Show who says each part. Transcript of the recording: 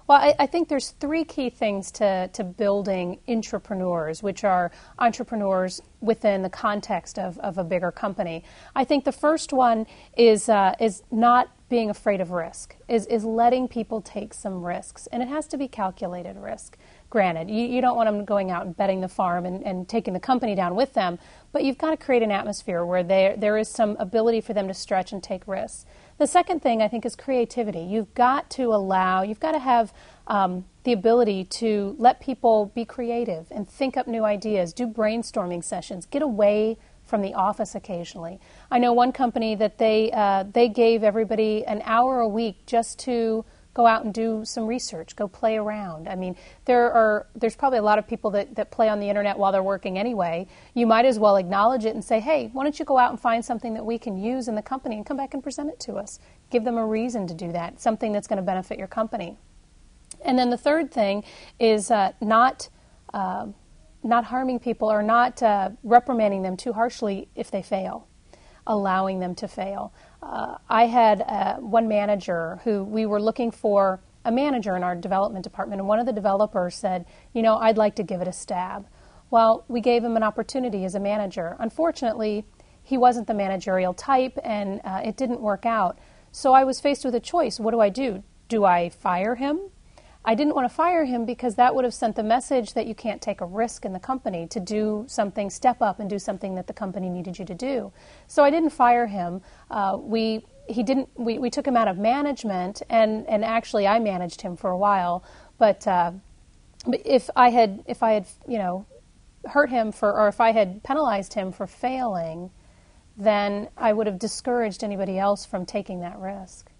Speaker 1: Well, I think there's three key things to building intrapreneurs, which are entrepreneurs within the context of a bigger company. I think the first one is not being afraid of risk, is letting people take some risks. And it has to be calculated risk. Granted, you don't want them going out and betting the farm and taking the company down with them, but you've got to create an atmosphere where there is some ability for them to stretch and take risks. The second thing, I think, is creativity. You've got to have the ability to let people be creative and think up new ideas, do brainstorming sessions, get away from the office occasionally. I know one company that they gave everybody an hour a week just to go out and do some research, go play around. I mean, there's probably a lot of people that play on the internet while they're working anyway. You might as well acknowledge it and say, hey, why don't you go out and find something that we can use in the company and come back and present it to us. Give them a reason to do that, something that's going to benefit your company. And then the third thing is not harming people or not reprimanding them too harshly if they fail, allowing them to fail. I had one manager who we were looking for a manager in our development department, and one of the developers said, I'd like to give it a stab. Well, we gave him an opportunity as a manager. Unfortunately, he wasn't the managerial type, and it didn't work out. So I was faced with a choice. What do I do? Do I fire him? I didn't want to fire him because that would have sent the message that you can't take a risk in the company to do something, step up and do something that the company needed you to do. So I didn't fire him. We took him out of management, and actually I managed him for a while. But if I had hurt him or if I had penalized him for failing, then I would have discouraged anybody else from taking that risk.